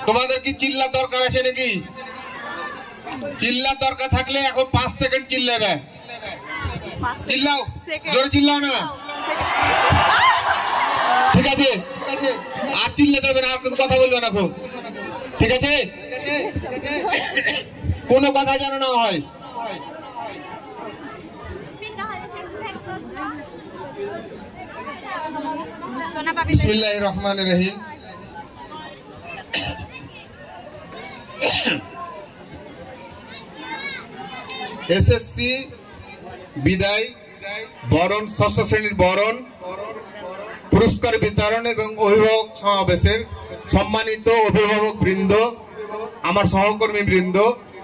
তোমাদের কি চিল্লার দরকার আছে নাকি? চিল্লার দরকার থাকলে এখন 5 সেকেন্ড চিল্লাবে। চিল্লাও, জোরে চিল্লাও না, ঠিক আছে? আর চিল্লাতে হবে না, আর কোনো কথা বলবে না, খুব ঠিক আছে? কোনো কথা যেন না হয়। বিসমিল্লাহির রহমানির রহিম। এসএসসি বিদায় বরণ, ষষ্ঠ শ্রেণীর বরণ, পুরস্কার বিতরণ এবং অভিভাবক সমাবেশের সম্মানিত অভিভাবক বৃন্দ, আমার সহকর্মী বৃন্দ,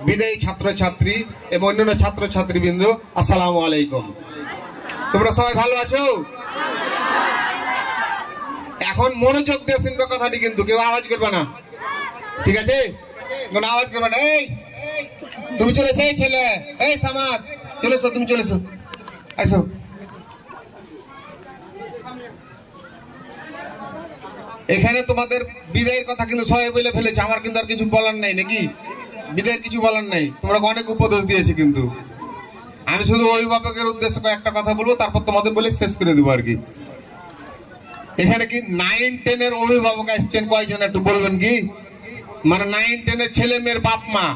বিদায়ী ছাত্রছাত্রী এবং অন্যান্য ছাত্রছাত্রী বৃন্দ, আসসালামু আলাইকুম। তোমরা সবাই ভালো আছো? এখন মনোযোগ দিয়ে শুনবে কথাটি, কিন্তু কেউ আওয়াজ করবে না, ঠিক আছে? কোনো আওয়াজ করবে না। এই তুমি চলেছো, এই ছেলে, এই সামাদ চলেছো, তুমি চলেছো, আসো। এখানে তোমাদের বিদায়ের কথা কিন্তু সবাই বলে ফেলেছে, আমার কিন্তু আর কিছু বলার নাই, নাকি? বিদায়ের কিছু বলার নাই, তোমরা অনেক উপদেশ দিয়েছি, কিন্তু আমি শুধু অভিভাবকের উদ্দেশ্যে একটা কথা বলবো, তারপর তোমাদের বলে শেষ করে দেবো আর কি। এখানে কি 9-10 এর অভিভাবক আসছেন কয়জন একটু বলবেন কি? মানে 9-10 এর ছেলে মেয়ের বাপ মা।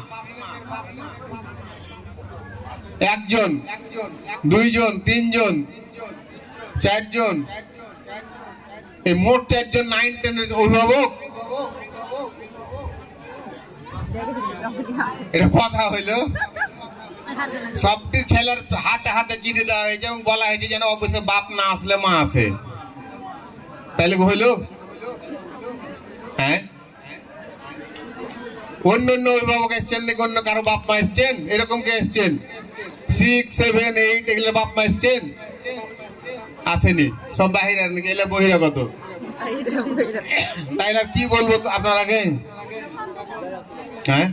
একজন, দুইজন, তিনজন, চারজন, এই মোট 4 জন 9-10 এর অভিভাবক। এটা কথা হইলো? সবটি ছেলের হাতে হাতে চিঠি দেওয়া হয়েছে এবং বলা হয়েছে যেন অবশ্যই বাপ না আসলে মা আছে, তাইলে হইলো? হ্যাঁ, অন্য অন্য অভিভাবক এসছেন নাকি? অন্য কারো বাপ মা এসছেন? এরকম কে এসছেন? 6, 7, 8 এগুলো বাপ মা এসছেন? আসেনি, সব বাহিরা নাকি? এলে বহিরাগত। তাইলে আর কি বলবো আপনার আগে? হ্যাঁ,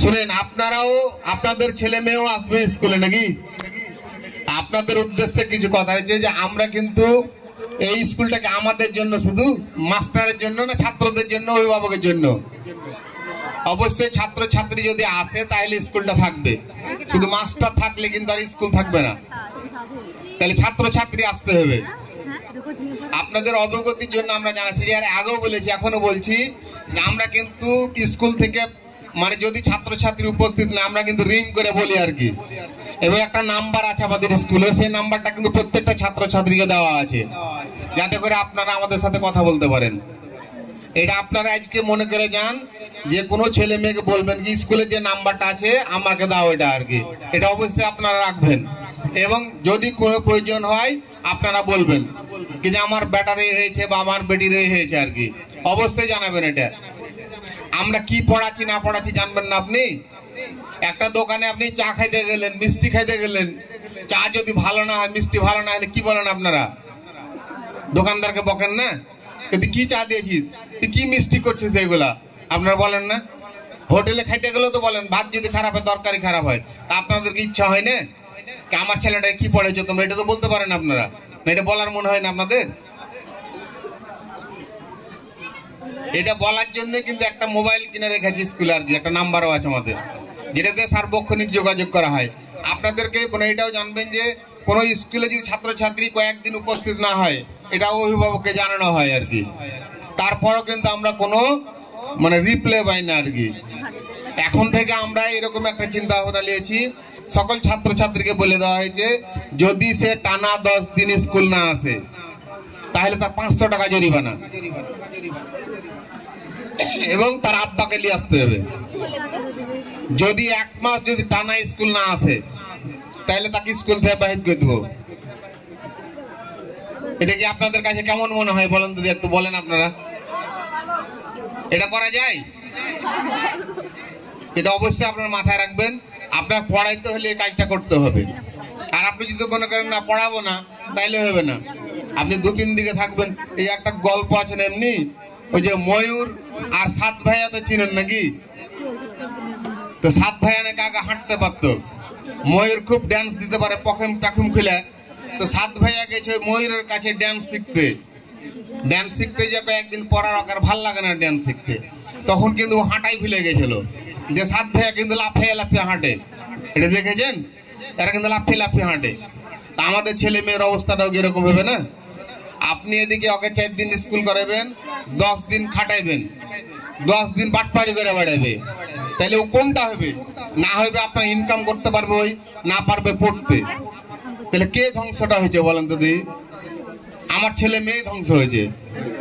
শুনেন, আপনারাও, আপনাদের ছেলে মেয়েও আসবে স্কুলে নাকি? আপনাদের উদ্দেশ্যে কিছু কথা হচ্ছে যে আমরা কিন্তু এই স্কুলটাকে আমাদের জন্য, শুধু মাস্টারের জন্য না, ছাত্রদের জন্য, অভিভাবকের জন্য। অবশ্যই ছাত্র ছাত্রী যদি আসে তাহলে স্কুলটা থাকবে, শুধু মাস্টার থাকলে কিন্তু আর স্কুল থাকবে না। তাহলে ছাত্র ছাত্রী আসতে হবে। আপনাদের অবগতির জন্য আমরা জানাচ্ছি, যে আগেও বলেছি, এখনো বলছি, যে আমরা কিন্তু স্কুল থেকে, মানে যদি ছাত্রছাত্রী উপস্থিত না, আমরা কিন্তু রিং করে বলি আর কি। এবং একটা নাম্বার আছে আমাদের স্কুলে, সেই নাম্বারটা কিন্তু প্রত্যেকটা ছাত্রছাত্রীকে দেওয়া আছে, যাতে করে আপনারা আমাদের সাথে কথা বলতে পারেন। এটা আপনারা আজকে মনে করে যান, যে কোনো ছেলে মেয়েকে বলবেন কি স্কুলে যে নাম্বারটা আছে আমাকে দাও, এটা আর কি। এটা অবশ্যই আপনারা রাখবেন, এবং যদি কোনো প্রয়োজন হয় আপনারা বলবেন কি যে আমার ব্যাটারি হয়েছে বা আমার বেটির হয়েছে আর কি, অবশ্যই জানাবেন। এটা আমরা কি পড়াচ্ছি না পড়াচ্ছি জানবেন না আপনি? একটা দোকানে আপনি চা খাইতে গেলেন, মিষ্টি খাইতে গেলেন, চা যদি ভালো না হয়, মিষ্টি ভালো না হলে কি বলেন আপনারা? দোকানদারকে বকেন না? কিন্তু কি চা দিয়েছিস, তুই কি মিষ্টি করছিস, এগুলা আপনারা বলেন না? হোটেলে খাইতে গেলেও তো বলেন, ভাত যদি খারাপ হয়, তরকারি খারাপ হয়, তা আপনাদের কি ইচ্ছা হয় না আমার ছেলেটা কি পড়েছে তোমরা, এটা তো বলতে পারেন আপনারা? না, এটা বলার মনে হয় না আপনাদের? এটা বলার জন্য কিন্তু একটা মোবাইল কিনে রেখেছি স্কুলে আর কি, একটা নাম্বারও আছে আমাদের, যেটাতে সার্বক্ষণিক যোগাযোগ করা হয়। আপনাদেরকে মানে এটাও জানবেন যে কোনো স্কুলে যদি ছাত্রছাত্রী কয়েকদিন উপস্থিত না হয়, এটাও অভিভাবককে জানানো হয় আর কি। তারপরও কিন্তু আমরা কোনো মানে রিপ্লাই পাই না আর কি। এখন থেকে আমরা এরকম একটা চিন্তা ভাবনা নিয়েছি, সকল ছাত্রছাত্রীকে বলে দেওয়া হয়েছে, যদি সে টানা 10 দিন স্কুল না আসে তাহলে তার 500 টাকা জরিমানা, এবং তার আব্বাকে নিয়ে আসতে হবে। যদি 1 মাস যদি টানা স্কুল না আসে তাহলে তাকে স্কুল থেকে বাহির করে দেবো। এটা কি আপনাদের কাছে কেমন মনে হয় বলেন, যদি একটু বলেন আপনারা? এটা করা যায়? এটা অবশ্যই আপনারা মাথায় রাখবেন। আপনার পড়াইতে হলে এই কাজটা করতে হবে। আর আপনি যদি মনে করেন না পড়াবো না, তাইলে হবে না। আপনি 2-3 দিকে থাকবেন। এই একটা গল্প আছে না এমনি, ওই যে ময়ূর আর 7 ভাইয়া তো চিনেন নাকি? তো 7 ভাইয়া নাকি আগে হাঁটতে পারতো। ময়ূর খুব ড্যান্স দিতে পারে, পখম খুলে। তো 7 ভাইয়া গেছে ময়ূরের কাছে ড্যান্স শিখতে। ড্যান্স শিখতে যে কয়েকদিন পড়ার ওকে ভাল লাগে না ড্যান্স শিখতে, তখন কিন্তু ও হাঁটাই ভুলে গেছিল, যে সাত ভাইয়া কিন্তু লাফিয়ে লাফিয়ে হাঁটে, এটা দেখেছেন? এরা কিন্তু লাফিয়ে লাফিয়ে হাঁটে। তা আমাদের ছেলে মেয়ের অবস্থাটাও কিরকম হবে না? আপনি এদিকে ওকে 4 দিন স্কুল করাবেন, 10 দিন খাটাইবেন, 10 দিন বাটপাড়ি করে বেড়াবে, তাহলে ও কোনটা হবে? না হবে আপনার ইনকাম করতে পারবে ওই, না পারবে পড়তে, তাহলে কে ধ্বংসটা হয়েছে বলেন তো দিদি? আমার ছেলে মেয়ে ধ্বংস হয়েছে।